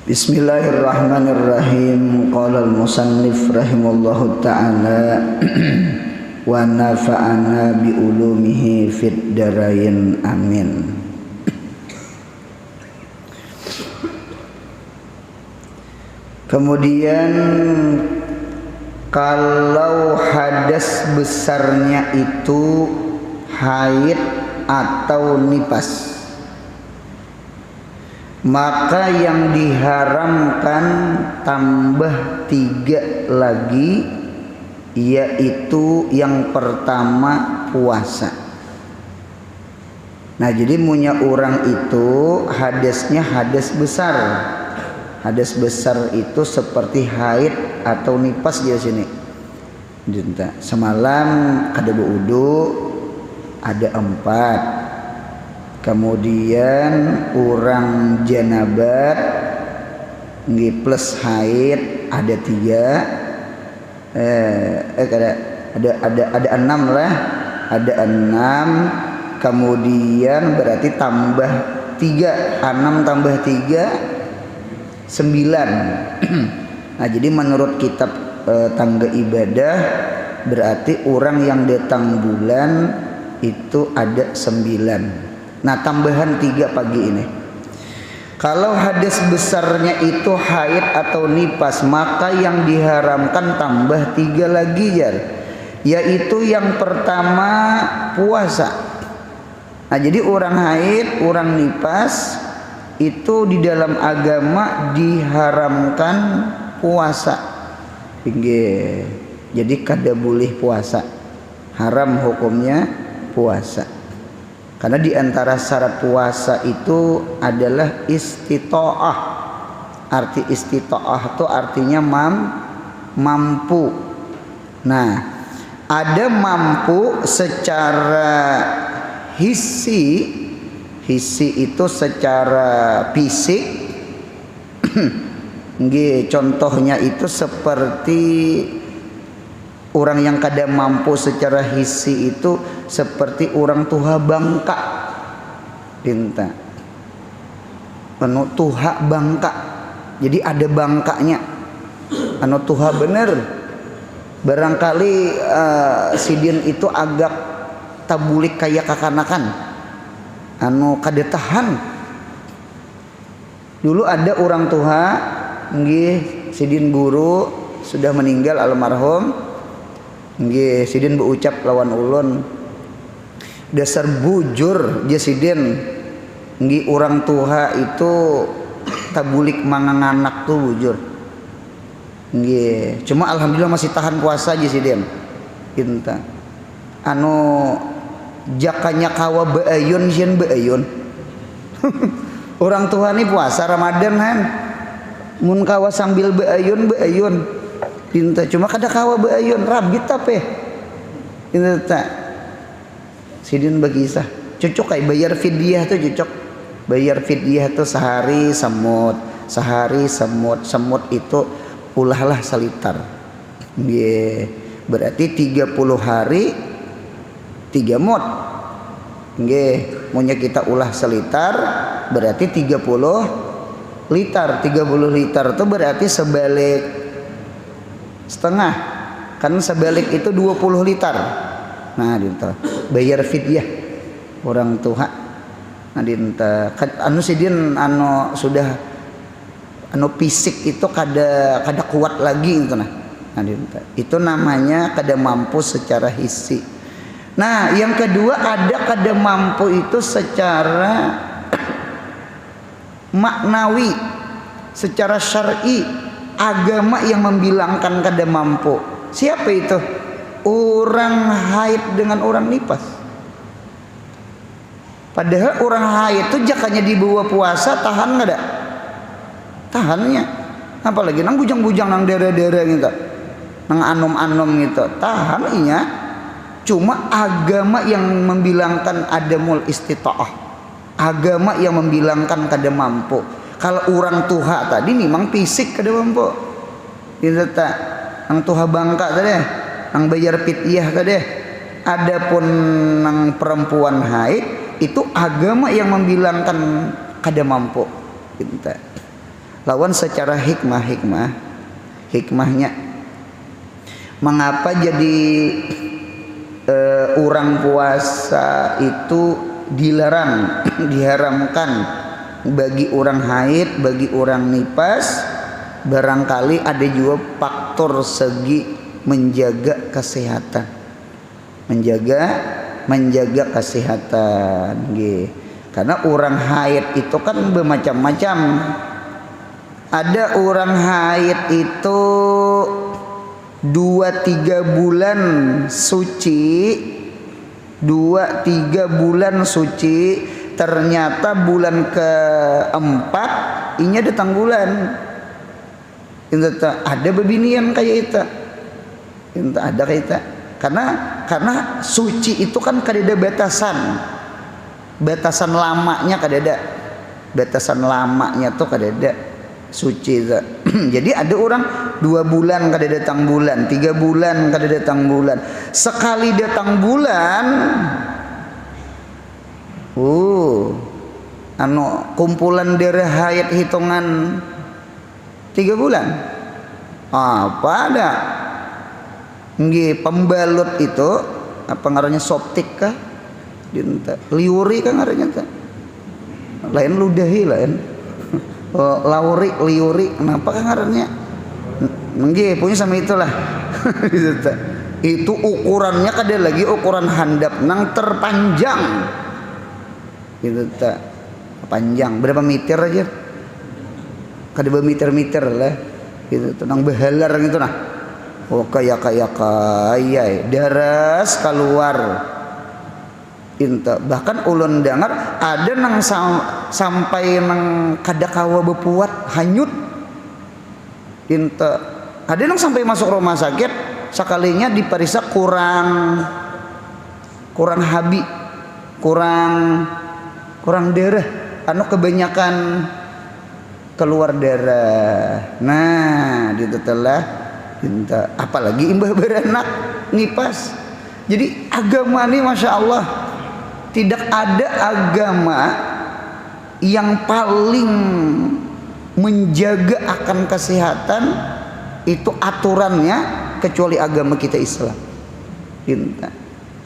Bismillahirrahmanirrahim. Qala al-musannif rahimallahu ta'ala wa nafa'ana bi ulumihi fid darain amin. Kemudian kalau hadas besarnya itu haid atau nipas, maka yang diharamkan tambah 3 lagi, yaitu yang pertama puasa. Nah, jadi punya orang itu hadasnya hadas besar. Hadas besar itu seperti haid atau nipas di sini. Semalam ada wudu, ada 4. Kemudian orang janabat plus haid ada 3. Ada 6 lah. Ada 6. Kemudian berarti tambah 3. 6 tambah 3 9. Nah, jadi menurut kitab tangga ibadah berarti orang yang datang bulan itu ada 9. Nah, tambahan 3 pagi ini. Kalau hadas besarnya itu haid atau nipas, maka yang diharamkan tambah 3 lagi, yaitu yang pertama puasa. Nah, jadi orang haid, orang nipas itu di dalam agama diharamkan puasa. Jadi kada boleh puasa, haram hukumnya puasa. Karena di antara syarat puasa itu adalah istita'ah. Arti istita'ah itu artinya mampu. Nah, ada mampu secara hissi itu secara fisik. Contohnya itu seperti orang yang kada mampu secara hissi itu seperti orang tuha bangka. Pinta anu tuha bangka, jadi ada bangkanya, anu tuha bener. Barangkali sidin itu agak tabulik kayak kakanakan, anu kada tahan. Dulu ada orang tuha, sidin guru sudah meninggal almarhum. Sidin berucap lawan ulun, dasar bujur je sidin. Orang tuha itu tabulik mangang anak tuh bujur. Cuma alhamdulillah masih tahan puasa je sidin. Kinta anu jakanya kawa beayun sieun beayun. Orang tua nih puasa Ramadan kan, mun kawa sambil beayun pinta, cuma kada kawa beayun rabit tapi pinta tak sidin berkisah cocok kayak bayar fidyah tuh, cocok bayar fidyah tuh sehari semut itu ulahlah selitar. Berarti 30 hari 3 mut. Maunya kita ulah selitar berarti 30 liter. 30 liter itu berarti sebalik setengah. Kan sebalik itu 20 liter. Nah, dinta bayar fidyah orang tua. Nah, dinta anu sidin anu sudah anu fisik itu kada kuat lagi gitu nah. Nah, dinta itu namanya kada mampu secara hissi. Nah, yang kedua ada kada mampu itu secara maknawi, secara syar'i, agama yang membilangkan kada mampu. Siapa itu? Orang haid dengan orang nipas. Padahal orang haid itu jakanya dibawa puasa tahan nggak ada? Tahannya. Apalagi nang bujang-bujang nang daerah-daerah gitu, nang anom-anom gitu, tahan inya. Cuma agama yang membilangkan adamul istita'ah, agama yang membilangkan kada mampu. Kalau orang tuha tadi memang fisik kada mampu. Itu tak nang tuha bangka tadi, nang bayar fidyah tadi. Adapun nang perempuan haid itu agama yang membilangkan kada mampu. Gitu. Lawan secara hikmahnya mengapa jadi orang puasa itu dilarang, diharamkan bagi orang haid, bagi orang nifas. Barangkali ada juga faktor segi menjaga kesehatan, menjaga kesehatan nggih. Karena orang haid itu kan bermacam-macam. Ada orang haid itu 2-3 bulan suci, 2-3 bulan suci, ternyata bulan keempat inya datang bulan. Ada bebinian kayak itu. Ada kayak itu. Karena suci itu kan kadeda batasan lamanya kadeda. Batasan lamanya tuh kadeda suci itu. Jadi ada orang 2 bulan kada datang bulan, 3 bulan kada datang bulan. Sekali datang bulan, kumpulan darah haid hitungan 3 bulan. Apa ada? Nggih, pembalut itu apa ngarannya, soptik kah? Liuri kah ngarannya teh? Lain ludahi lain. Liuri, kenapa kan ngarannya? Nggih, punya sama itulah. Itu ukurannya kada lagi ukuran handap nang terpanjang. Gitu ta. Panjang berapa meter aja? Kada meter lah. Gitu nang behalar gitu nah. Oh kaya daras keluar. Bahkan ulun dengar ada nang sampai nang kadakawa bepuat hanyut. Ada nang sampai masuk rumah sakit, sekalinya diperiksa kurang habi, kurang darah, kebanyakan keluar darah. Nah, ditetelah apalagi imbah beranak nipas. Jadi agama ini masya Allah, tidak ada agama yang paling menjaga akan kesehatan itu aturannya kecuali agama kita Islam.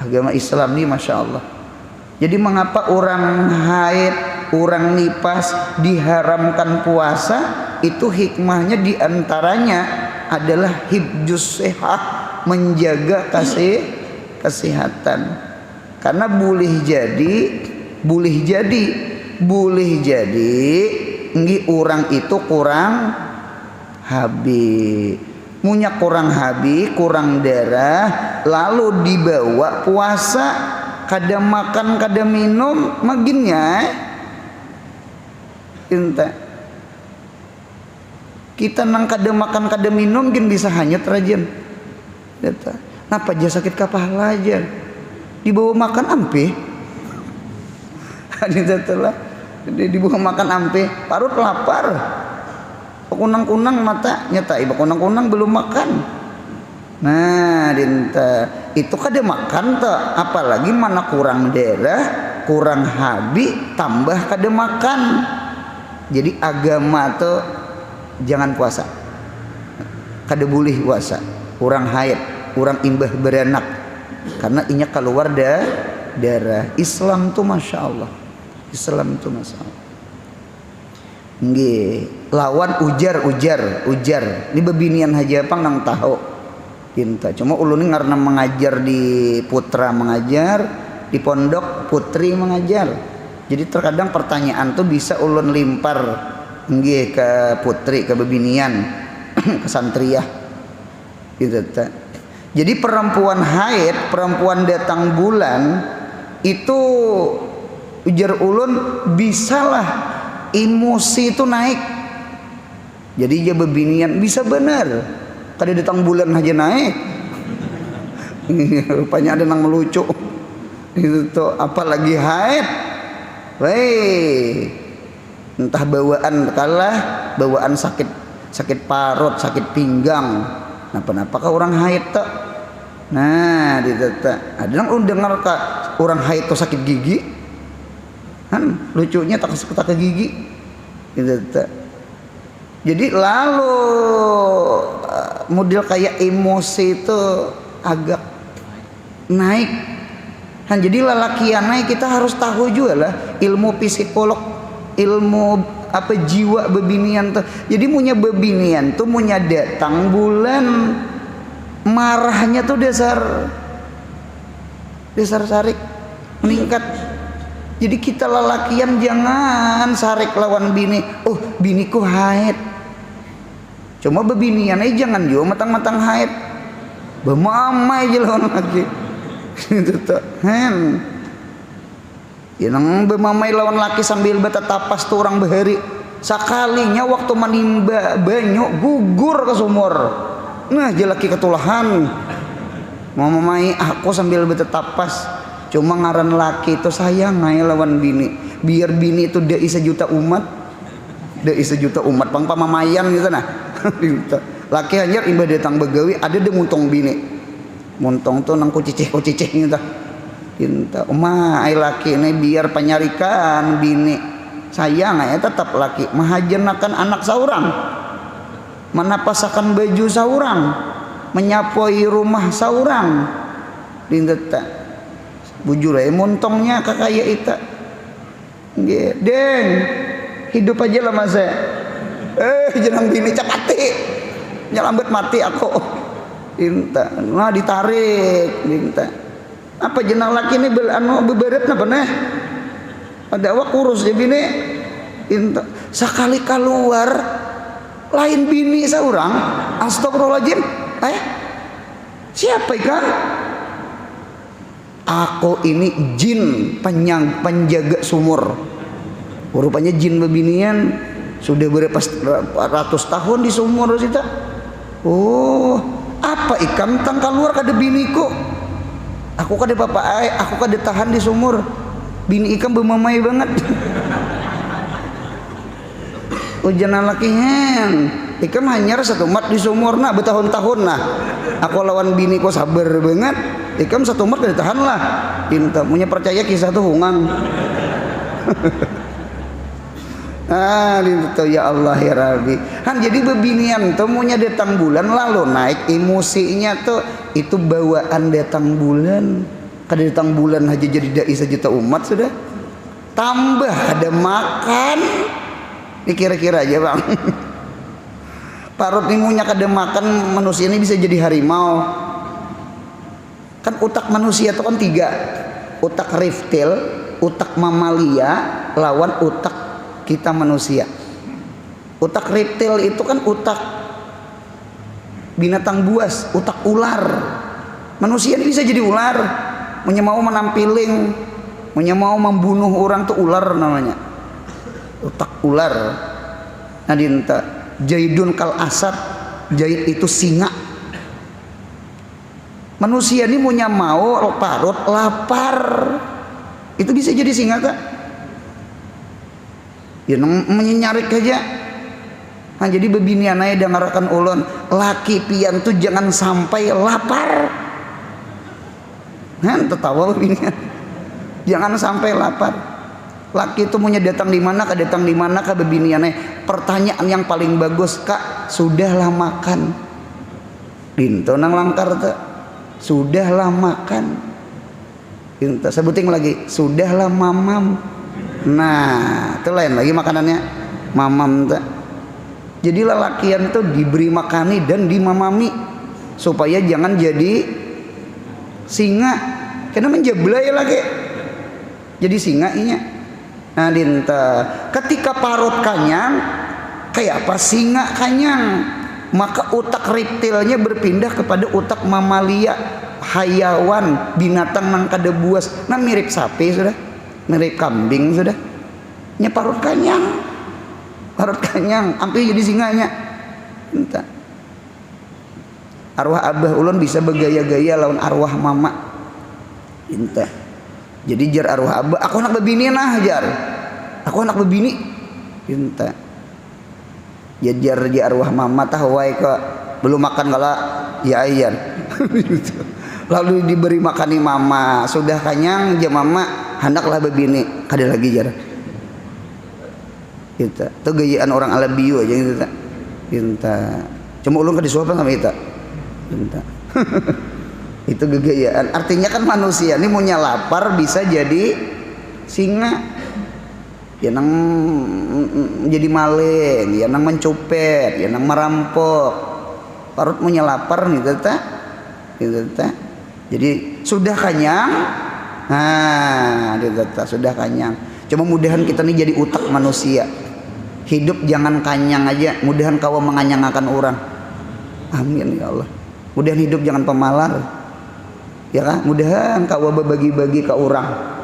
Agama Islam ini masya Allah. Jadi mengapa orang haid, orang nifas diharamkan puasa? Itu hikmahnya diantaranya adalah hibjus sehat, menjaga kesehatan. Karena boleh jadi nggih orang itu kurang habi, kurang habi, kurang darah, lalu dibawa puasa, kada makan kada minum maginnya kita nang kada makan kada minum gin bisa hanyut rajin. Napa aja sakit kepala aja dibawa makan ampe. Dibawa makan ampe, parut lapar, kunang-kunang mata nyata iba kunang-kunang belum makan. Nah itu kada makan tuh, apalagi mana kurang darah, kurang habi, tambah kada makan. Jadi agama tuh jangan puasa, kada boleh puasa orang haid, orang imbah beranak, karena inya keluar darah. Islam tuh masya Allah, Islam tuh masya Allah. Nggih, lawan ujar. Ini bebinian Haji Apang nang tahu. Cuma ulun karena mengajar di putra mengajar, di pondok putri mengajar. Jadi terkadang pertanyaan tuh bisa ulun limpar nggih ke putri, ke bebinian, ke santriah. Gitu ta. Jadi perempuan haid, perempuan datang bulan itu ujar ulun bisalah emosi itu naik. Jadi dia bebinian bisa benar. Kada datang bulan aja naik. Rupanya ada nang melucu. Itu tuh apalagi haid. Weh. Entah bawaan sakit parut, sakit pinggang. Napa-napa orang haid tuh. Nah, ada nang dengar orang haid tuh sakit gigi. Kan lucunya tak ke gigi. Gitu tuh. Jadi lalu model kayak emosi itu agak naik. Nah, jadi lalakiannya kita harus tahu juga lah ilmu psikolog, ilmu apa jiwa bebinian tuh. Jadi punya bebinian tuh punya datang bulan marahnya tuh dasar sarik meningkat. Jadi kita lalakian jangan sarik lawan bini. Oh, biniku haid. Cuma bebinian aja jangan juga matang-matang haid. Bemamai aja lawan laki. Itu tuh. Yang bemamai lawan laki sambil betatapas tuh orang behari. Sekalinya waktu menimba banyu gugur ke sumur. Nah, jelaki ketulahan. Mamai aku sambil betatapas. Cuma ngaran laki itu sayang aja lawan bini. Biar bini itu dai sejuta umat. Dai sejuta umat pang pamamayan gitu nah. Laki hanya imba datang begawi ada de muntong bini. Muntong tuh nang kucicih gitu. Cinta umah ai laki ini biar penyarikan bini. Sayang ya tetap laki mahajenakan anak saurang. Menapasakan baju saurang. Menyapoi rumah saurang. Dinta bujur muntongnya kakaya ita. Deng hidup aja lah mas jenang bini capati nyelambat mati aku inta nah ditarik inta apa jenang laki ini beberet napa nih ada awak kurus ya bini inta sekali keluar lain bini seorang astagfirullahaladzim siapa ikan aku ini jin penjaga sumur. Rupanya jin bebinian sudah berapa ratus tahun di sumur kita. Oh, apa ikan tang keluar kada biniku? Aku kada bapak aku kada tahan di sumur. Bini ikan bemamai banget. Ujian laki hen. Ikan hanyar satu mat di sumur nah bertahun-tahun nah. Aku lawan biniku sabar banget. Ikan satu mat kada tahan lah. Pinta punya percaya kisah tuh hungang. Itu ya Allah ya Rabbi. Jadi bebinian temunya datang bulan lalu naik emosinya tuh itu bawaan datang bulan. Kada datang bulan aja jadi dai sejuta umat sudah. Tambah ada makan. Ini kira-kira aja bang. Parut imunya kada makan manusia ini bisa jadi harimau. Kan otak manusia itu kan 3. Otak reptil, otak mamalia lawan otak kita manusia. Otak reptil itu kan otak binatang buas, otak ular. Manusia ini bisa jadi ular. Punya mau menampiling, punya mau membunuh orang tuh ular namanya. Otak ular. Nah dinta jaidun kal asad, jaid itu singa. Manusia ini punya mau parut lapar. Itu bisa jadi singa tak? Ya menyarik aja. Nah, jadi bebinian aja dengarakan ulun laki pian tuh jangan sampai lapar. Nah, tertawa bebinian. Jangan sampai lapar. Laki itu punya datang di mana, datang di mana ke bebinian aja. Pertanyaan yang paling bagus, Kak, sudahlah makan? Dinto nang langkar tuh. Sudahlah makan. Dinto sebuting lagi, sudahlah mamam. Nah, itu lain lagi makanannya mamam tak. Jadi lelakian tuh diberi makani dan dimamami supaya jangan jadi singa. Karena menjeblay lagi. Jadi singa inya. Nah, dinta ketika parut kanyang kayak apa singa kanyang, maka otak reptilnya berpindah kepada otak mamalia, hayawan, binatang nang kada buas. Nah, mirip sapi sudah. Mirip kambing sudah. Nya parut kanyang. Parut kanyang sampai jadi singanya. Entah. Arwah abah ulun bisa bergaya-gaya lawan arwah mama. Entah. Jadi jar arwah abah, aku anak bebini nah jar. Aku anak bebini. Entah. Ya jar arwah mama tahu wae kok belum makan kala ya ayan. Lalu diberi makani mama, sudah kanyang jam mama hendaklah bebini kada lagi jar kita tuh gayaan orang ala biu aja gitu tak Pinta. Cuma ulun ke disuapin sama kita. Pinta. Itu gegayaan. Artinya kan manusia ini punya lapar bisa jadi singa. Ya nang jadi maling, ya nang mencopet, ya nang merampok. Parut punya lapar nih tata. Gitu tata. Jadi sudah kenyang. Nah, gitu tata, sudah kenyang. Cuma mudahan kita nih jadi utak manusia. Hidup jangan kanyang aja, mudahan kau menganyangakan orang. Amin ya Allah. Mudahan hidup jangan pemalar. Ya kan? Mudahan kau bagi-bagi ke orang.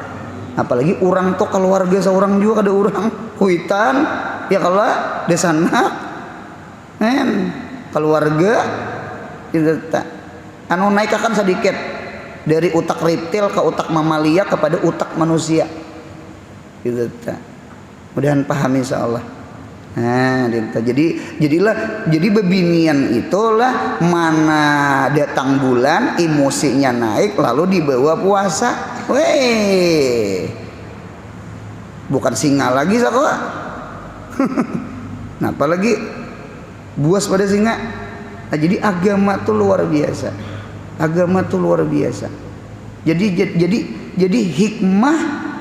Apalagi orang tuh keluarga seorang juga ada orang huitan ya kalau desana keluarga itu tak anu naik akan sedikit dari utak reptil ke utak mamalia kepada utak manusia itu tak. Mudahan paham insyaallah. Nah, jadi bebinian itulah mana datang bulan emosinya naik lalu dibawa puasa. Weh, bukan singa lagi sako. Nah, apalagi buas pada singa. Nah, jadi agama tuh luar biasa. Agama tuh luar biasa. Jadi hikmah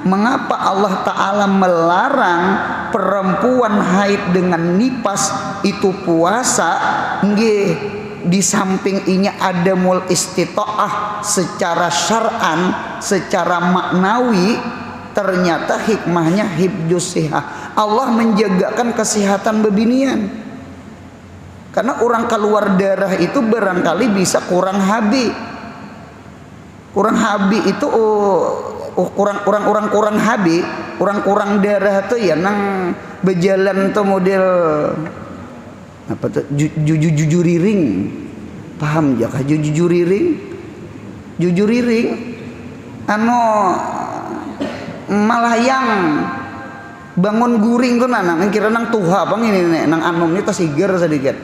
mengapa Allah Ta'ala melarang perempuan haid dengan nipas itu puasa, nggih, di samping inya ada mul istita'ah secara syar'an, secara maknawi, ternyata hikmahnya hibdus sihah. Allah menjagakan kesehatan bebinian. Karena orang keluar darah itu barangkali bisa kurang habi. Kurang habi itu kurang habi, kurang darah tuh ya nang berjalan tuh model apa tuh jujuriring, paham ya kah jujuriring anu malah yang bangun guring tuh nang kira nang tuha bang ini nang anom ini tas iger sedikit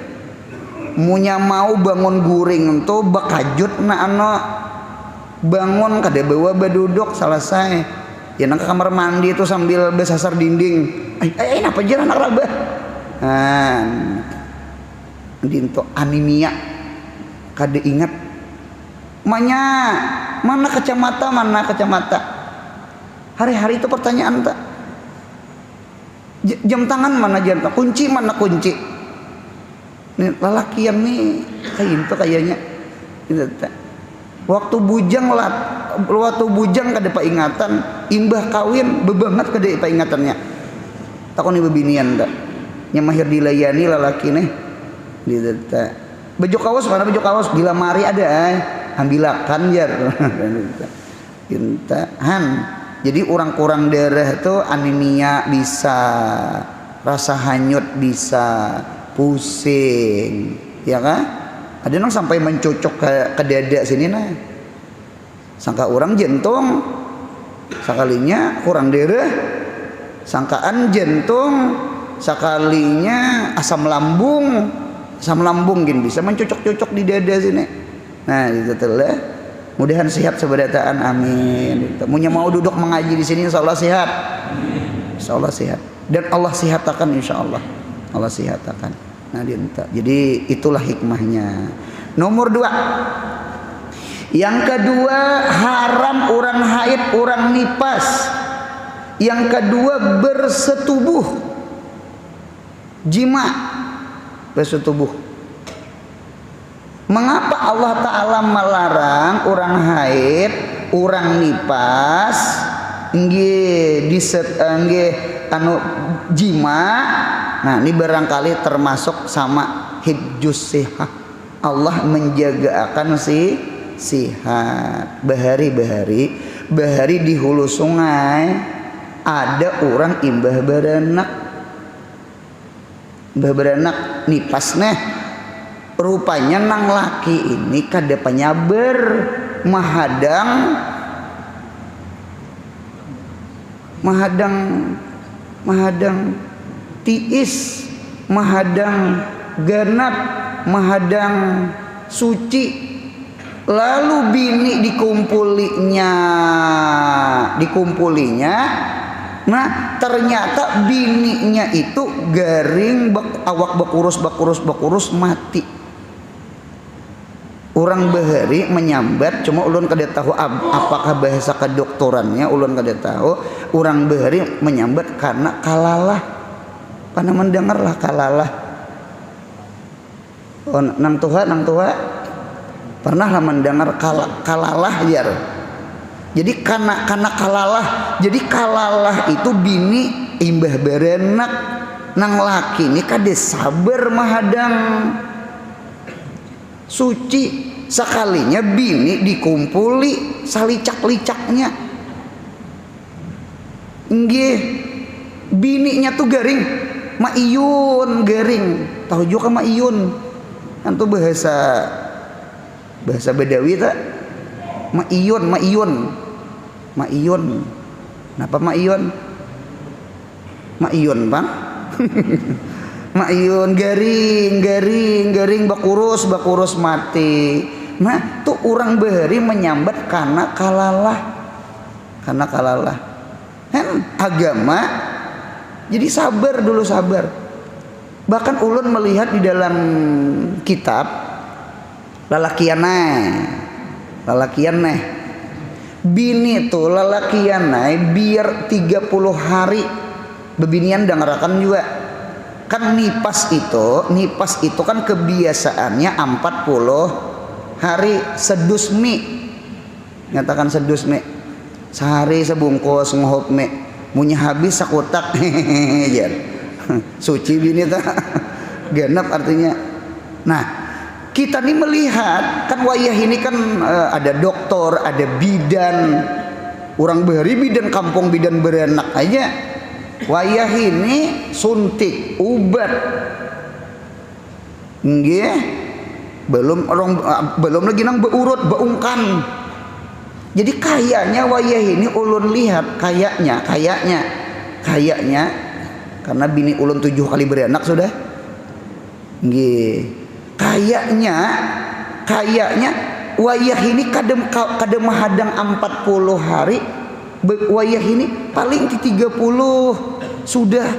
munya mau bangun guring tuh bakajut na anu bangun kada bawa baduduk selesai ya nang ke kamar mandi itu sambil besasar dinding apa jalan anak rabah dinto anemia kada ingat mana kacamata hari-hari itu pertanyaan tak jam tangan mana jam kunci mana kunci nih lalakian nih kayak itu kayaknya gitu tak waktu bujang kada pak ingatan imbah kawin bebanget kada pak ingatannya takon nih bebinian tak nyamahir dilayani lalaki nih dita baju kaos mana baju kaos di lamari ada ambilakan jar intahan jadi orang kurang darah itu anemia bisa rasa hanyut bisa pusing ya kan ada yang sampai mencocok ke dada sini nah sangka orang jantung sekalinya kurang darah sangkaan jantung sekalinya asam lambung gini bisa mencocok-cocok di dada sini. Nah, itu telah mudahan sehat sebadataan amin. Munya mau duduk mengaji di sini insyaallah sehat. Insyaallah sehat. Dan Allah sihatakan insyaallah. Allah sihatakan. Nah, jadi itulah hikmahnya. Nomor 2. Yang kedua haram orang haid, orang nipas. Yang kedua bersetubuh. Jima bersetubuh. Mengapa Allah Ta'ala melarang orang haid, orang nipas, anu jima? Nah, ini barangkali termasuk sama hibjus sihah. Allah menjaga akan si sihat. Bahari di hulu sungai ada orang imbah beranak nipas neh rupanya nang laki ini kada penyabar mahadang tiis mahadang ganap mahadang suci lalu bini dikumpulinya Nah ternyata bininya itu garing, awak bekurus mati. Orang bahari menyambat, cuma ulun kada tahu apakah bahasa kedokterannya, ulun kada tahu. Orang bahari menyambat karena kalalah. Pana mendengar lah kalalah. Oh, nang tua pernah lah mendengar kalalah ya. Jadi karena kalalah, jadi kalalah itu bini imbah berenak nang laki ini kade sabar mahadang. Suci sekalinya bini dikumpuli salicak-licaknya. Nggih, bininya tuh garing, maiyun garing. Tahu juga maiyun? Antu bahasa Badawi tak? Maiyun. Kenapa maiyun? Maiyun, Bang. Maiyun garing bakurus mati. Nah tuh orang bahari menyambat karena kalalah agama. Jadi sabar dulu, sabar. Bahkan ulun melihat di dalam kitab lalakian bini tuh lalakian biar 30 hari bebinian dangarakan juga. Kan nipas itu kan kebiasaannya 40 hari sedusmi. Nyatakan sedusmi. Sehari sebungkus ngohop mi. Munya habis sakutak. Suci bini tak. Genap artinya. Nah, kita nih melihat kan wayah ini kan ada dokter, ada bidan. Orang bahari bidan kampung, bidan beranak aja. Wayah ini suntik ubat, nggih, belum lagi nang beurut beungkan. Jadi kayaknya wayah ini ulun lihat kayaknya karena bini ulun 7 kali beranak sudah, nggih, kayaknya wayah ini kadem mahadang 40 hari. Wayah ini paling di 30 sudah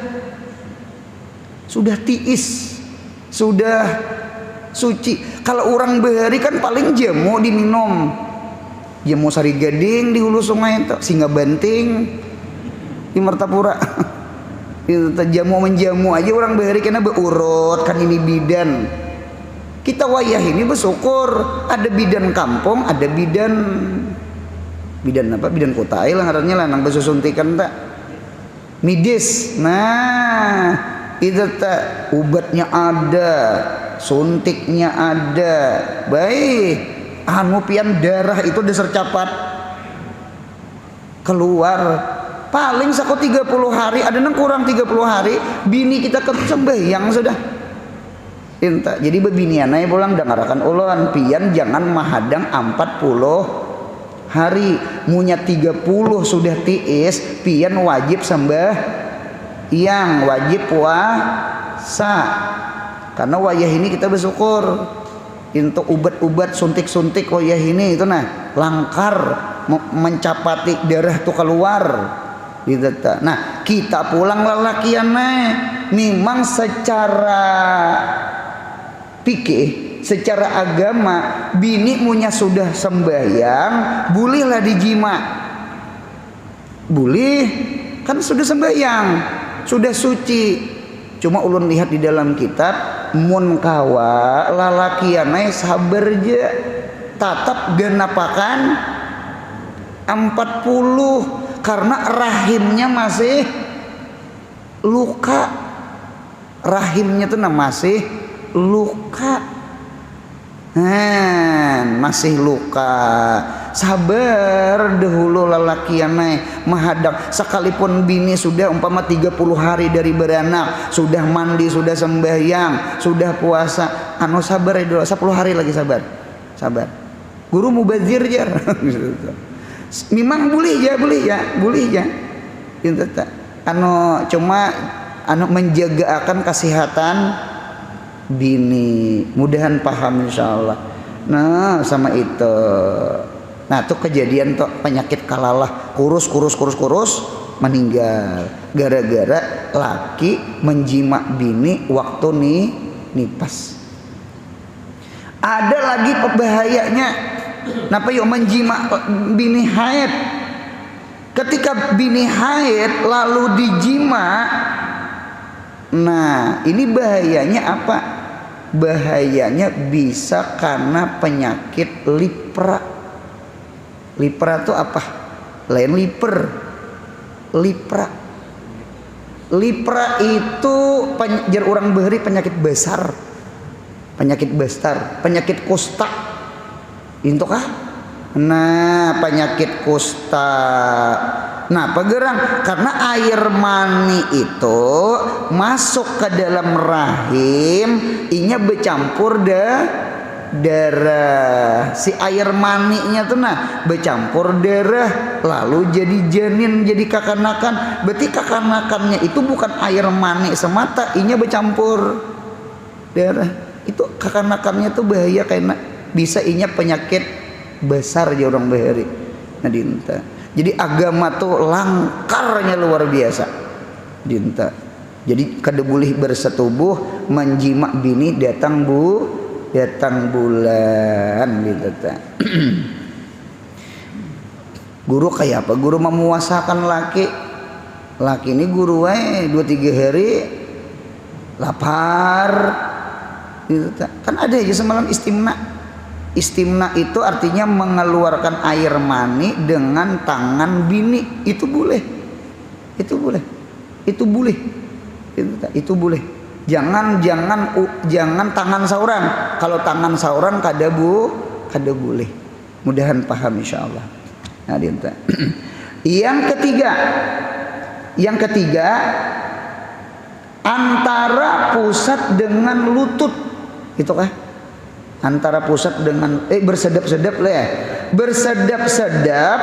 tiis, sudah suci. Kalau orang bahari kan paling jamu diminum, jamu sari gading di hulu sungai itu, singa banting di Martapura. Itu jamu menjamu aja orang bahari kena beurut kan ini bidan. Kita wayah ini bersyukur ada bidan kampung, ada bidan apa? Bidan kota lah ngarannya lah nang bersuntikan tak midis. Nah itu tak ubatnya ada, suntiknya ada. Baik anu pian darah itu dasar capat keluar paling sako 30 hari, ada nang kurang 30 hari bini kita sembahyang sudah inta. Jadi bebinianai pulang dengarakan ulun pian jangan mahadang 40 hari, munya 30 sudah tiis pian wajib sembahyang, wajib puasa. Karena wayah ini kita bersyukur untuk ubat-ubat suntik-suntik wayah ini itu nah langkar mencapati darah tuh keluar gitu. Nah kita pulang lalakian memang secara pikir, secara agama bini munya sudah sembahyang bolehlah dijima, boleh kan sudah sembahyang, sudah suci. Cuma ulun lihat di dalam kitab mun kawa lalakianai sabar je tatap genapakan 40 karena rahimnya masih luka, rahimnya tuh masih luka, masih luka. Sabar dahulu lalakianai mahadang sekalipun bini sudah umpama 30 hari dari beranak, sudah mandi, sudah sembahyang, sudah puasa, anu sabar dulu 10 hari lagi sabar guru mubazir jar. Memang boleh ya itu anu cuma anu menjaga akan kesehatan bini, mudahan paham insyaallah. Nah sama itu. Nah tuh kejadian tuh penyakit kalalah kurus meninggal gara-gara laki menjima bini waktu nipas. Ada lagi bahayanya, kenapa yuk menjima bini haid? Ketika bini haid lalu dijima, nah ini bahayanya apa? Bahayanya bisa karena penyakit lipra. Lipra itu apa? Lain liper. Lipra. Lipra itu jar urang beuri penyakit besar. Penyakit besar, penyakit kusta. Itu kah? Nah, penyakit kusta. Nah, pagerang karena air mani itu masuk ke dalam rahim, inya bercampur darah. Si air maninya tuh nah bercampur darah, lalu jadi janin, jadi kakanakan. Berarti kakanakannya itu bukan air mani semata, inya bercampur darah. Itu kakanakannya tuh bahaya karena bisa inya penyakit besar aja orang bahari. Nah dinta. Jadi agama tuh langkarnya luar biasa. Dinta. Jadi kada boleh bersetubuh menjima bini datang bulan gitu ta. Guru kayak apa? Guru memuasakan laki. Laki ini guru 2-3 hari lapar. Gitu ta. Kan ada aja semalam istimna. Istimna itu artinya mengeluarkan air mani dengan tangan bini. Itu boleh. Itu boleh. Itu boleh. Itu boleh. Jangan tangan sauran. Kalau tangan sauran kada boleh. Mudahan paham insyaallah. Nah, dinta. Yang ketiga antara pusat dengan lutut. Itu kah? Antara pusat dengan bersedap-sedap lah ya. Bersedap-sedap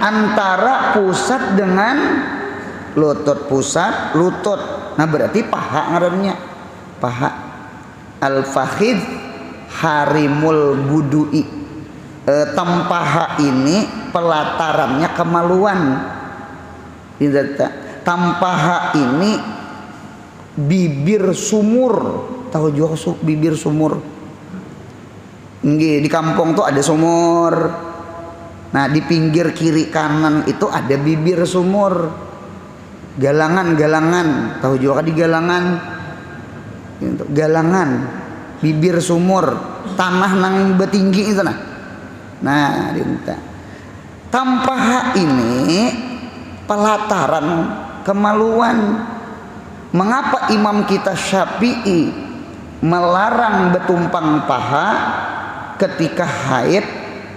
antara pusat dengan lutut, pusat lutut. Nah berarti paha ngarannya. Paha. Al-fakhidh harimul budui. Tempaha ini pelatarannya kemaluan. Tempaha ini bibir sumur. Tahu juga bibir sumur? Di kampung tuh ada sumur. Nah di pinggir kiri kanan itu ada bibir sumur. Galangan. Tahu juga di galangan? Galangan, bibir sumur, tanah nang betinggi itu nah. Nah, dinta. Tampaha ini pelataran kemaluan. Mengapa Imam kita Syafi'i melarang betumpang paha ketika haid,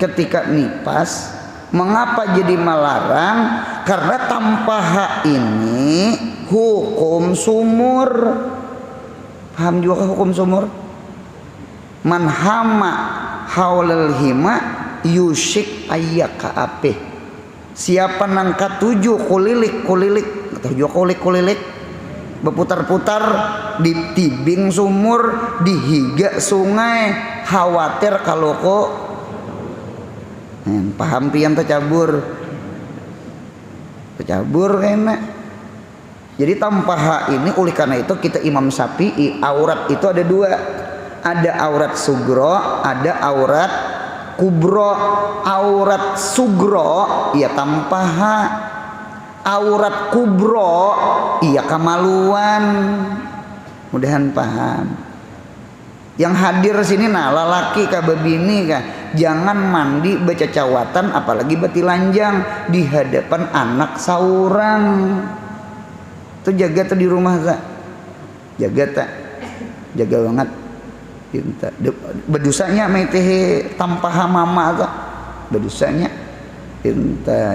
ketika nipas? Mengapa jadi melarang? Karena tampaha ini hukum sumur. Paham juga hukum sumur? Man hama haulal hima yusyik ayyaka apih. Siapa nangka 7 kulilik atau juga kulilik berputar-putar di tibing sumur, di higa sungai, khawatir kalau kok paham pian tercabur kena. Jadi tampaha ini oleh karena itu kita Imam Syafi'i aurat itu ada 2. Ada aurat sugro, ada aurat kubro. Aurat sugro ya tampaha, aurat kubro iya kemaluan. Mudahan paham. Yang hadir sini nah lalaki kah bebini kah, jangan mandi becacawatan apalagi betilanjang di hadapan anak saurang. Tuh jaga tuh di rumah tak, jaga tak, jaga banget. Bedusanya meteh tampaha mama tak, bedusanya.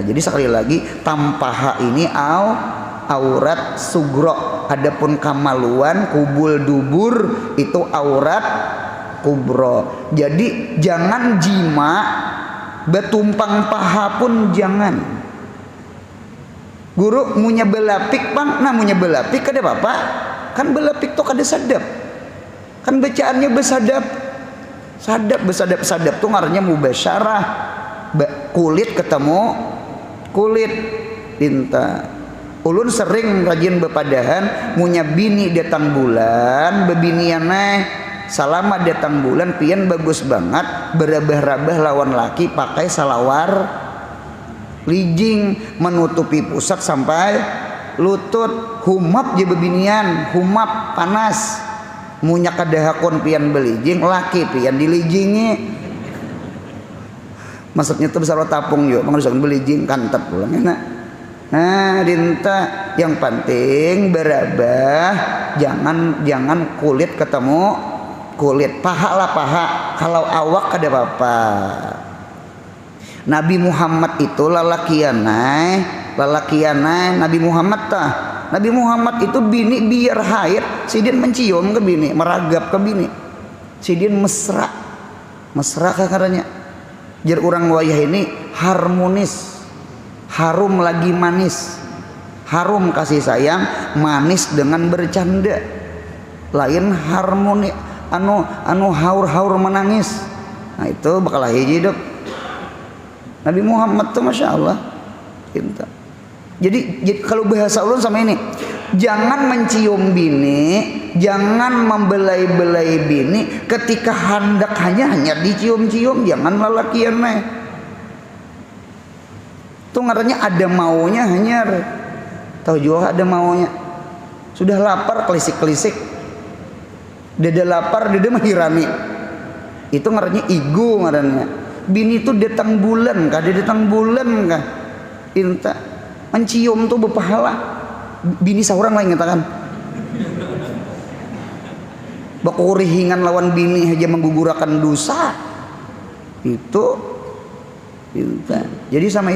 Jadi sekali lagi tampaha ini aurat sugro. Adapun kamaluan kubul dubur itu aurat kubro. Jadi jangan jima betumpang paha pun jangan. Guru munya belapik bang, nah munya belapik kada bapak. Kan belapik tuh kada sadap. Kan bacaannya besadap. Sadap tuh ngarannya mubasyarah. Kulit ketemu kulit. Tinta Ulun sering rajin bepadahan munya bini datang bulan bebiniannya salama datang bulan pian bagus banget berabah-rabah lawan laki pakai salawar lijing menutupi pusat sampai lutut humap je bebinian humap panas munya kadahakon pian belijing laki pian dilijingi maksudnya tuh besar tapung yuk mengusahakan belijing kantep pulang enak. Nah dinta yang penting berabah jangan kulit ketemu kulit paha lah paha kalau awak ada apa-apa. Nabi Muhammad itu lalakianai Nabi Muhammad Nabi Muhammad itu bini biar haid sidin mencium ke bini meragap ke bini sidin mesra kakaranya jar orang wayah ini harmonis harum lagi manis harum kasih sayang manis dengan bercanda lain harmoni anu haur menangis. Nah itu bakal hiji hidup Nabi Muhammad tuh Masya Allah cinta. Jadi kalau bahasa ulun sama ini jangan mencium bini jangan membelai-belai bini ketika hendak hanya dicium-cium jangan lalakian tuh ngarannya ada maunya hanyar tahu juga ada maunya sudah lapar kelisik-kelisik dada lapar dada mahirani itu ngarannya igu ngarannya bini itu datang bulan kah inta mencium tuh berpahala bini seorang lain ngatakan bakurihingan lawan bini aja menggugurakan dosa itu inta. Jadi sama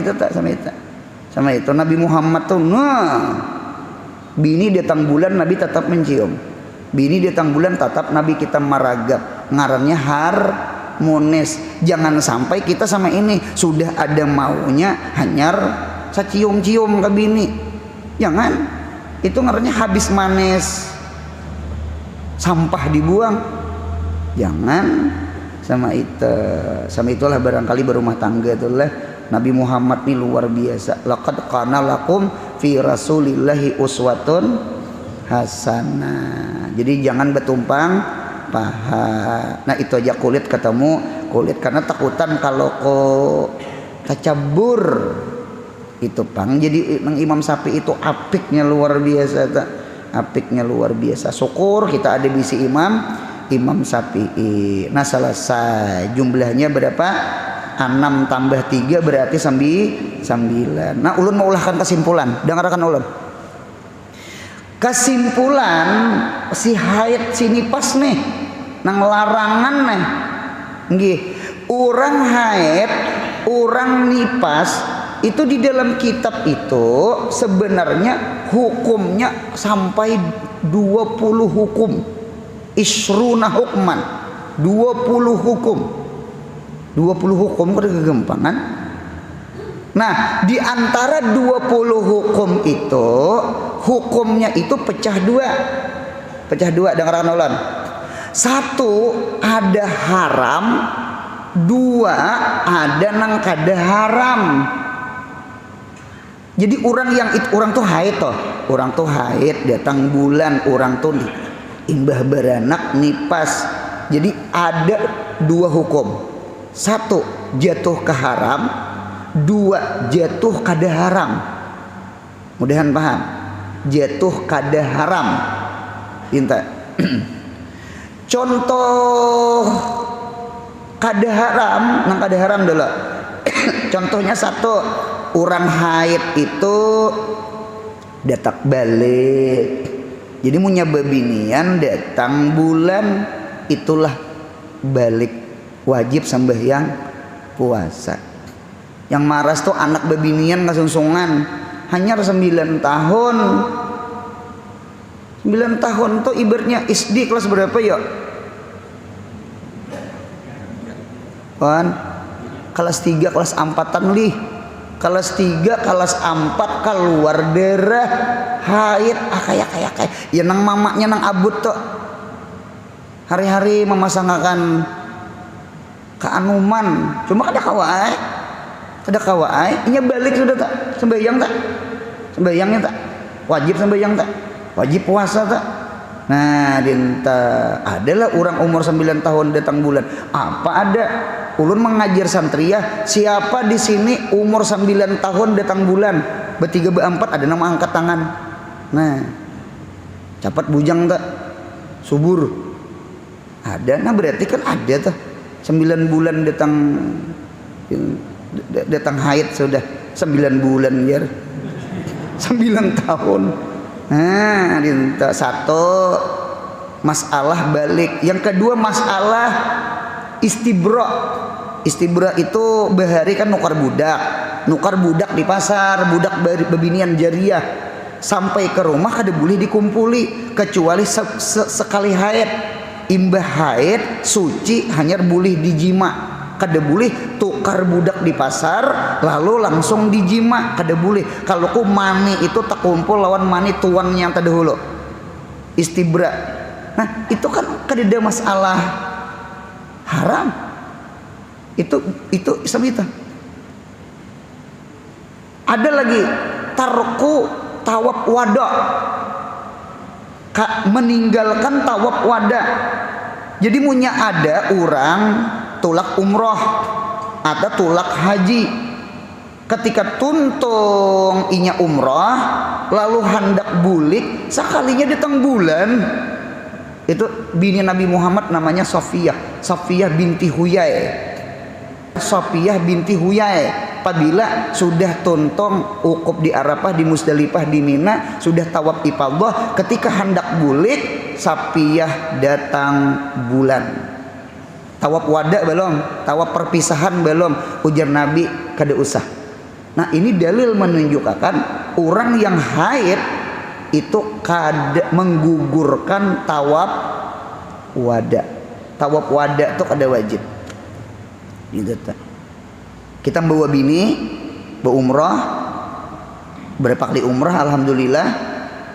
itu Nabi Muhammad tuh bini datang bulan Nabi tetap mencium bini datang bulan tetap Nabi kita meragap ngarannya harmonis. Jangan sampai kita sama ini sudah ada maunya hanyar sacium-cium ke bini. Jangan. Itu ngarannya habis manis. Sampah dibuang. Jangan sama itu. Sama itulah barangkali berumah tangga itulah Nabi Muhammad ini luar biasa. Laqad kana lakum fi Rasulillahi uswatun hasanah. Jadi jangan bertumpang paha. Nah itu aja kulit ketemu kulit karena takutan kalau kecabur itu pang. Jadi Imam Syafi'i itu apiknya luar biasa tak? Apiknya luar biasa. Syukur kita ada bisi Imam Syafi'i. Nah selesai jumlahnya berapa? 6 tambah 3 berarti 9. Nah ulun mau ulahkan kesimpulan. Dengarkan ulun. Kesimpulan si haid sini pas nih nang larangan nih nggih orang haid orang nipas itu di dalam kitab itu sebenarnya hukumnya sampai 20 hukum isruna hukman 20 hukum kada kegempangan. Nah, di antara 20 hukum itu, hukumnya itu pecah dua. Pecah dua, dengarkan ulang. 1 ada haram, 2 ada nang kada haram. Jadi orang tuh haid toh. Orang tuh haid datang bulan, orang tuh imbah beranak nipas. Jadi ada 2 hukum. 1 jatuh ke haram, 2 jatuh kada haram. Mudahan paham. Jatuh kada haram. Inta. Contoh kada haram, nang kada haram dulu. Contohnya 1 orang haid itu datang balik. Jadi punya babinian datang bulan itulah balik wajib sembahyang puasa. Yang maras tuh anak babinian kasungsungan hanya 9 tahun. 9 tahun tuh ibaratnya SD kelas berapa ya? Kan kelas 3 kelas 4-an lih. Kelas 3 kelas 4 keluar darah haid kayak ya nang mamanya nang abut tuh hari-hari memasangkan keanuman cuma kada kawai inya balik sudah tak sembahyangnya tak wajib sembahyang tak, wajib puasa tak. Nah dinta adalah orang umur 9 tahun datang bulan apa ada ulun mengajar santriah siapa di sini umur 9 tahun datang bulan bertiga berempat ada nama angkat tangan. Nah cepat bujang tak subur ada, nah berarti kan ada tuh 9 bulan datang haid sudah 9 bulan ya 9 tahun. Nah dinta satu masalah balik, yang kedua masalah istibra. Istibra itu bahari kan nukar budak di pasar, budak bebinian jariah sampai ke rumah kada boleh dikumpuli kecuali sekali haid. Imbah haid suci hanya boleh dijima, kada boleh tukar budak di pasar lalu langsung dijima, kada boleh. Kalau ku mani itu tak kumpul lawan mani tuannya yang terdahulu istibra. Nah itu kan kada ada masalah haram, itu Islam itu. Ada lagi tarku tawaf wada, meninggalkan tawaf wada. Jadi munya ada orang tulak umroh atau tulak haji, ketika tuntung inya umroh lalu hendak bulik sekalinya datang bulan, itu bini Nabi Muhammad namanya Safiyah binti Huyai. Apabila sudah tuntung ukuf di Arafah, di Musdalifah, di Mina, sudah tawaf ifadah, ketika hendak bulik Safiyah datang bulan. Tawaf wada belum, tawaf perpisahan belum, ujar Nabi kada usah. Nah ini dalil menunjukkan orang yang haid itu kada menggugurkan tawaf wada. Tawaf wada itu kada wajib. Gitu tak. Kita bawa bini berumrah, berapa kali umrah alhamdulillah,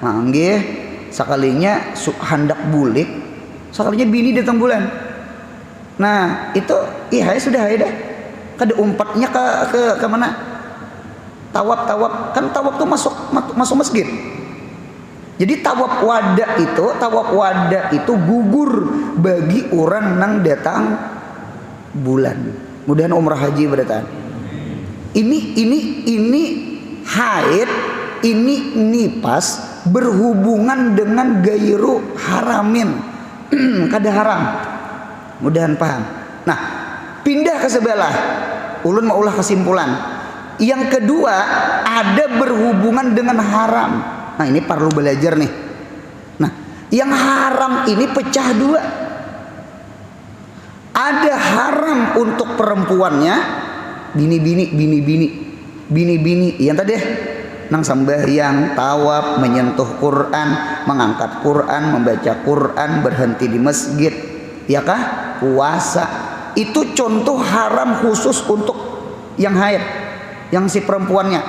manggih sekalinya hendak bulik, sekalinya bini datang bulan. Nah itu iya sudah dah, kada umpatnya ke mana? Tawaf kan tawaf tuh masuk masjid. Jadi tawaf wada itu gugur bagi orang nang datang bulan. Mudahan umrah haji berdatang. Ini haid, ini nipas berhubungan dengan gairu haramin. Kada haram. Mudahan paham. Nah, pindah ke sebelah. Ulun mau ulah kesimpulan. Yang kedua, ada berhubungan dengan haram. Nah, ini perlu belajar nih. Nah, yang haram ini pecah dua. Ada haram untuk perempuannya, bini yang tadi nang sembahyang, tawaf, menyentuh Quran, mengangkat Quran, membaca Quran, berhenti di masjid, ya kah? Puasa. Itu contoh haram khusus untuk yang haid, yang si perempuannya.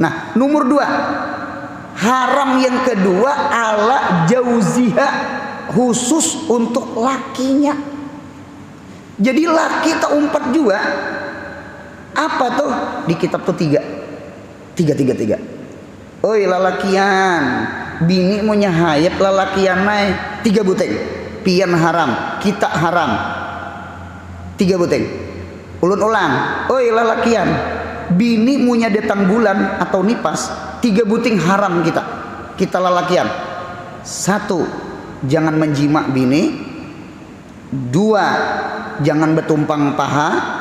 Nah, nomor 2, haram yang kedua ala jauziha, khusus untuk lakinya. Jadi laki tak umpat juga. Apa tuh di kitab tuh 3. Oi lalakian, bini munya hayat lalakian naik 3 buteng. Pian haram, kita haram. 3 buteng. Ulun ulang. Oi lalakian, bini munya datang bulan atau nipas 3 buting haram kita. Kita lalakian. 1, jangan menjima bini. 2, jangan betumpang paha.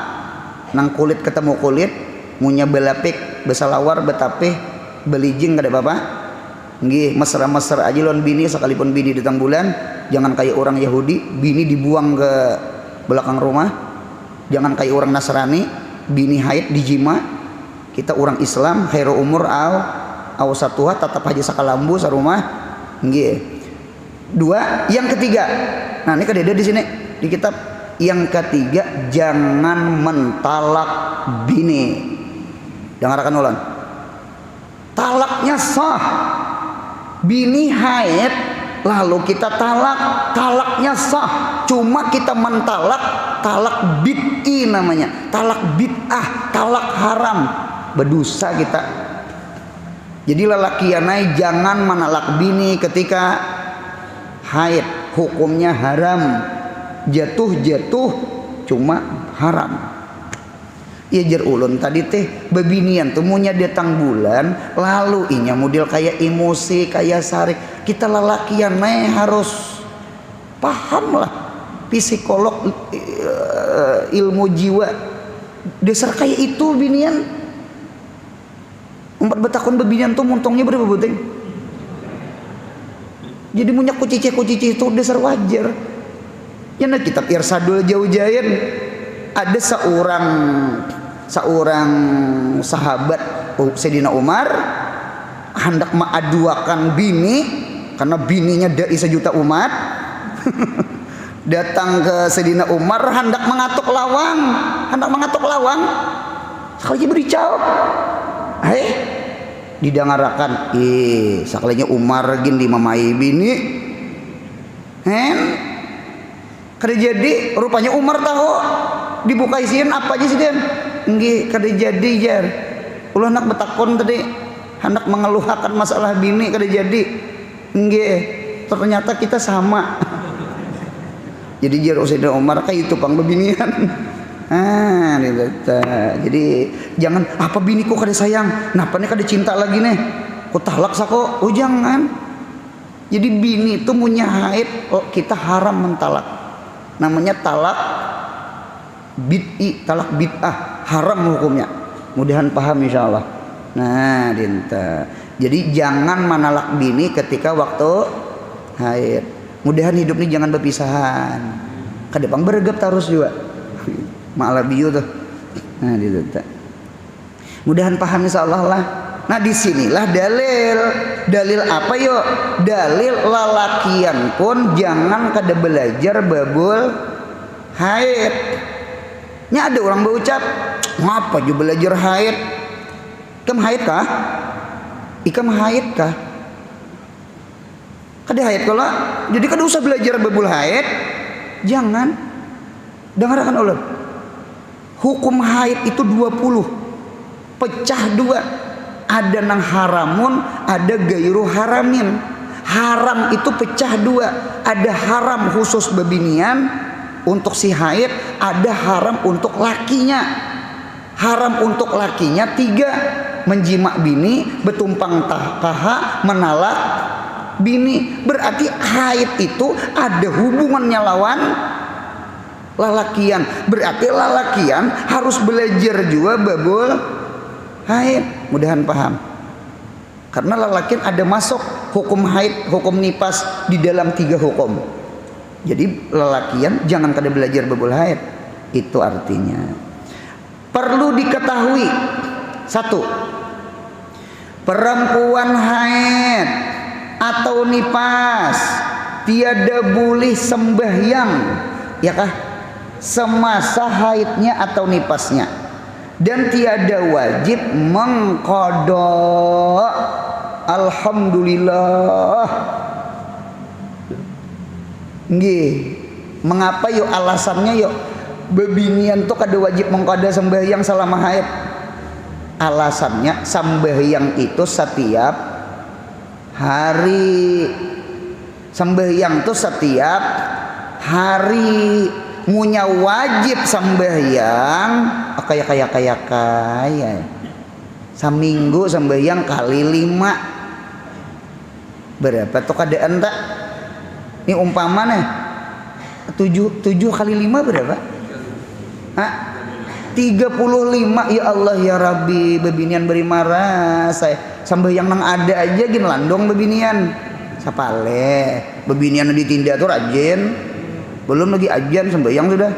Nang kulit ketemu kulit, munya belapik, besalawar, betapih, belijing kada apa-apa. Nggih, mesra-mesra aja lawan bini sekalipun bini datang bulan, jangan kayak orang Yahudi, bini dibuang ke belakang rumah. Jangan kayak orang Nasrani, bini haid dijima. Kita orang Islam, khairu umur awsatuha tatap haji sakalambu sarumah. Nggih. 2, yang ketiga. Nah, ini kadeda di sini di kitab. Yang ketiga, jangan mentalak bini. Dengarkan ulang. Talaknya sah. Bini haid lalu kita talaknya sah. Cuma kita mentalak, talak bid'i namanya. Talak bid'ah, talak haram. Berdosa kita. Jadi lalakianai jangan manalak bini ketika haid, hukumnya haram. Jatuh cuma haram. Iya jar ulun tadi teh bebinian tuh munya datang bulan lalu inya model kayak emosi kayak sarik. Kita lalakian harus paham lah psikolog, ilmu jiwa dasar kayak itu binian. 4 betakon bebinian tuh muntongnya berapa buteng. Jadi munya kucici itu dasar wajar. Ya nah kitab Irsadul Jaujain ada seorang sahabat Sayyidina Umar hendak mengaduakan bini karena bininya dai sejuta umat. Datang ke Sayyidina Umar hendak mengatuk lawang sekali bericau didangarakan sakalinya Umar gin dimamai bini kada jadi rupanya Umar tahu dibuka isian apa aja sih dia nggih kada jadi jar ulah nak betakon tadi hendak mengeluhkan masalah bini kada jadi nggih ternyata kita sama. Jadi jar Sayyidina Umar kayak itu pang bebinian. Jadi jangan apa biniku kada sayang, napa nih kada cinta lagi nih, ku talak sako, oh jangan. Jadi bini itu punya haid, kita haram mentalak. Namanya talak bid'i, talak bid'ah, haram hukumnya. Mudahan paham insyaallah. Nah, dinta. Jadi jangan manalak bini ketika waktu haid. Mudahan hidup ini jangan berpisahan. Kadepang beregap terus juga. Malah biu tuh. Nah, dinta. Mudahan paham insyaallah lah. Nah, disinilah dalil apa yuk? Dalil lalakian pun jangan kada belajar babul haid. Nya ada orang berucap, ngapa juga belajar haid? Ikam haid kah? Ikam haid kah? Kada haid kalau, jadi kada usah belajar babul haid. Jangan. Dengarkan ulun. Hukum haid itu 20. Pecah 2. Ada nang haramun, ada gairu haramin. Haram itu pecah 2. Ada haram khusus bebinian untuk si haid, ada haram untuk lakinya. Haram untuk lakinya 3. Menjimak bini, betumpang paha, menalak bini. Berarti haid itu ada hubungannya lawan lalakian. Berarti lalakian harus belajar juga babul haid. Mudahan paham. Karena lalakian ada masuk hukum haid, hukum nipas di dalam 3 hukum. Jadi lalakian jangan kada belajar babul haid. Itu artinya. Perlu diketahui 1. Perempuan haid atau nipas tiada boleh sembahyang, ya kah? Semasa haidnya atau nipasnya, dan tiada wajib mengqadha. Alhamdulillah. Nggih. Mengapa yuk alasannya yuk bebinian tuh kada wajib mengqadha sembahyang selama haid? Alasannya sembahyang itu setiap hari. Sembahyang tuh setiap hari. Munya wajib sembahyang kayak seminggu sembahyang kali 5 berapa tuh keadaan tak ini umpama nih 7 kali 5 berapa 35. Ya Allah ya Rabbi, bebinian beri marah saya sembahyang nang ada aja gin landong bebinian sapale bebinian ditindak tuh rajin. Belum lagi ajan sembahyang sudah.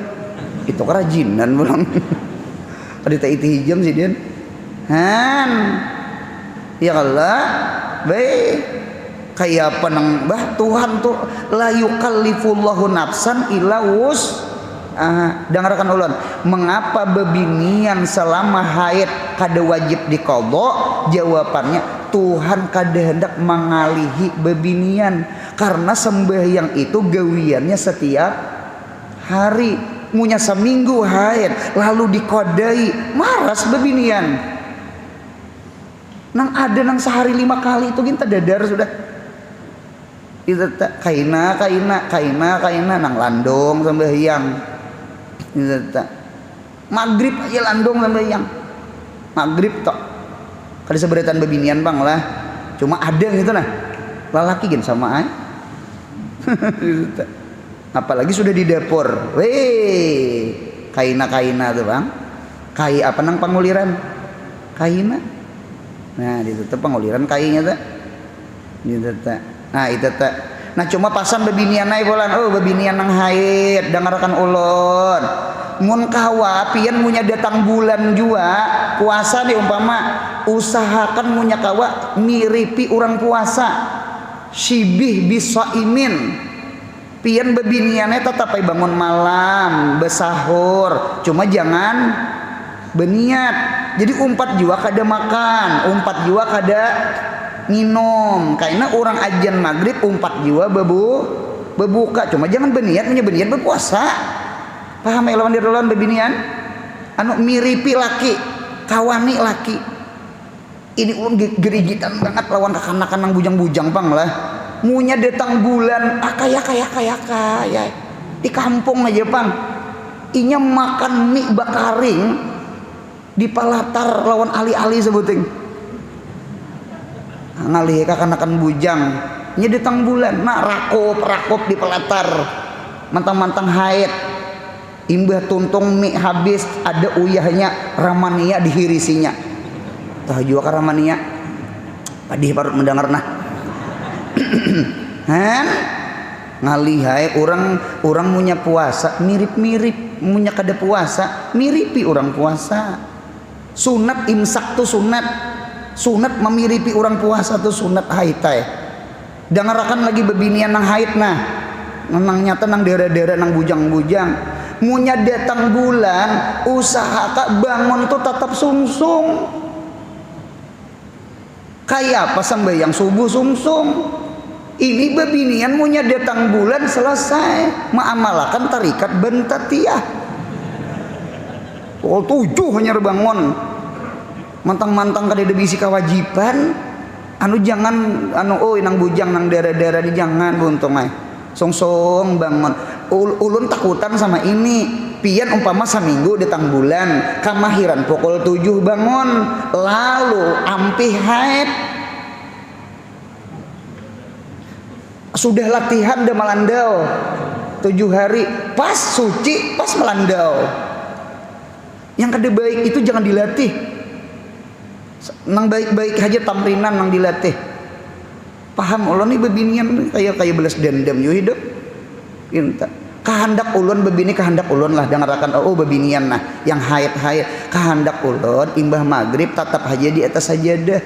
Itu kerajinan belum. Ada tak itu hijam sih dia. Ya Allah, baik. Kayak apa nang bah Tuhan tuh la yukallifullahu nafsan illa wus. Dengarkan ulun. Mengapa bebinian selama haid kada wajib diqadha? Jawabannya Tuhan kada hendak mengalihi bebinian karena sembahyang itu gawiannya setiap hari. Munya seminggu haid lalu dikodai maras bebinian. Nang ada nang sehari 5 kali itu kita dadar sudah. Itu kaina nang landong sembahyang. Itu maghrib aja landong sembahyang. Maghrib tok. Kada seberetan bebinian bang lah. Cuma ada gitu nah. Lalaki gin sama ay. Apalagi sudah di dapur. Weh, kaina tuh bang. Kai apa nang panguliran? Kaina. Nah, itu tuh penguliran kainya tuh. Itu tuh. Nah, itu tuh. Nah, cuma pasan bebinian naik bolan. Oh, bebinian nang haid, dengarakan ulun. Mun kawa pian munya datang bulan jua, puasa nih umpama usahakan munya kawa miripi orang puasa. Syibih bisaimin. Pian bebiniannya tetap bangun malam, besahur. Cuma jangan beniat. Jadi umpat jua kada makan, umpat jua kada minum. Karena orang ajan maghrib umpat jua bebuka. Cuma jangan beniat berpuasa. Paham ya lawan dirolawan bebinian? Anu miripi laki, kawani laki. Ini ulun gerigitan banget lawan kakanak nang bujang-bujang pang lah. Munya datang bulan, kaya. Di kampung aja pang. Inya makan mie bakaring di palatar lawan ali-ali sebuting ngalih kakanakan bujang nya datang bulan nak rakop di palatar mantang-mantang haid imbah tuntung mie habis ada uyahnya ramania dihirisinya tah jua ka ramania padih parut mendengar nah han ngalih hae orang munya puasa mirip-mirip munya kada puasa miripi orang puasa. Sunat imsak tuh sunat memiripi orang puasa tuh sunat haid teh. Dengarakan lagi bebinian nang haid nah. Nang nyata nang daerah-daerah nang bujang-bujang. Munya datang bulan, usaha kak bangun tuh tetap sungsung. Kayak apa sembahyang subuh sungsung. Ini bebinian munya datang bulan selesai mengamalkan tarikat bentatiyah. 7 hanya bangun mantang-mantang kada ada bisi kewajiban anu jangan anu nang bujang nang daerah-daerah di jangan buntung ay song bangun ulun takutan sama ini pian umpama saminggu datang bulan kamahiran pukul 7 bangun lalu ampih haid sudah latihan dah melandau 7 hari pas suci pas melandau. Yang kada baik itu jangan dilatih. Nang baik-baik aja tamrinan nang dilatih. Paham ulun nih bebinian kayak belas dendam yo hidup. Inta. Kehendak ulun bebini kehendak ulun lah dengarakan bebinian nah yang haid kehendak ulun imbah maghrib tetap aja di atas sajadah.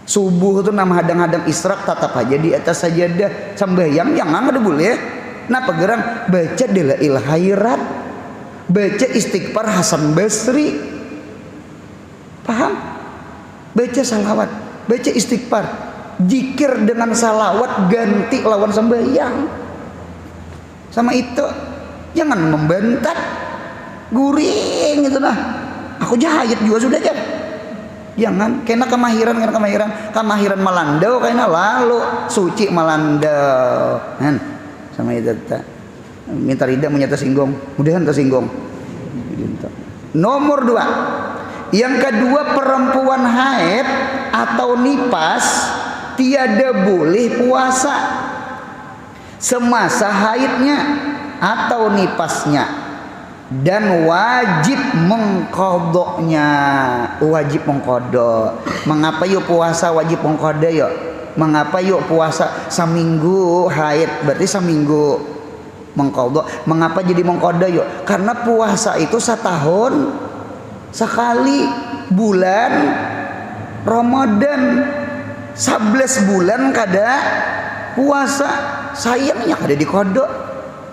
Subuh tuh nama hadang-hadang israk tetap aja di atas sajadah. Sembahyang jangan ada boleh. Nah pegerang baca dalail khairat. Baca istighfar Hasan Basri. Paham? Baca salawat, baca istighfar, zikir dengan salawat ganti lawan sembahyang. Sama itu jangan membentak guring gitu nah. Aku jahit juga sudah aja. Jangan kena kemahiran melandau kena lalu suci melandau. Kan sama itu tak. Minta rida menyata singgung mudahan tersinggung. Nomor 2 yang kedua perempuan haid atau nipas tiada boleh puasa semasa haidnya atau nipasnya dan wajib mengkodoknya. Wajib mengkodok. Mengapa yuk puasa wajib mengkodok yuk? Mengapa yuk puasa seminggu haid berarti seminggu mengkodok. Mengapa jadi mengkodok yuk? Karena puasa itu setahun sekali bulan Ramadan 11 bulan kada puasa sayangnya kada dikodok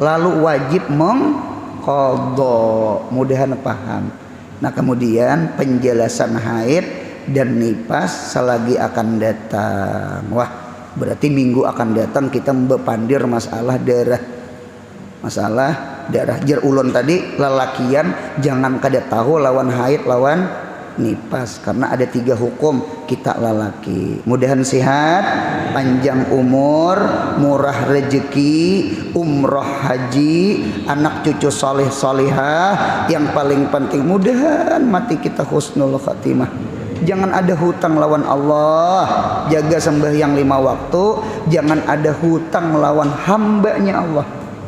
lalu wajib mengkodok. Mudahan paham. Nah kemudian penjelasan haid dan nipas selagi akan datang. Wah berarti minggu akan datang kita bepandir masalah darah jar ulun tadi lelakian jangan kada tahu lawan haid lawan nipas, karena ada 3 hukum kita lalaki. Mudahan sehat, panjang umur, murah rezeki, umroh haji, anak cucu soleh solihah, yang paling penting mudahan mati kita husnul khatimah. Jangan ada hutang lawan Allah, jaga sembahyang 5 waktu, jangan ada hutang lawan hambanya Allah.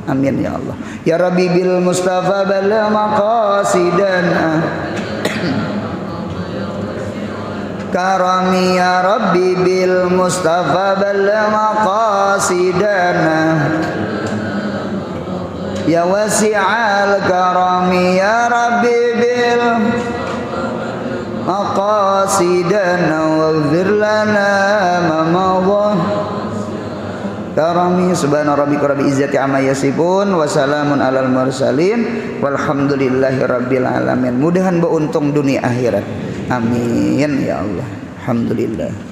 Amin ya Allah. Ya Rabbi bil Mustafa bala maqasidana karami ya Rabbi bil Mustafa bala maqasidana ya wasi'al karami ya Rabbi bil maqasidana waghfir lana ma madha karami. Subhana rabbika rabbil izzati amma yasifun wa salamun alal mursalin walhamdulillahi rabbil alamin. Mudahan beruntung dunia akhirat. Amin ya Allah. Alhamdulillah.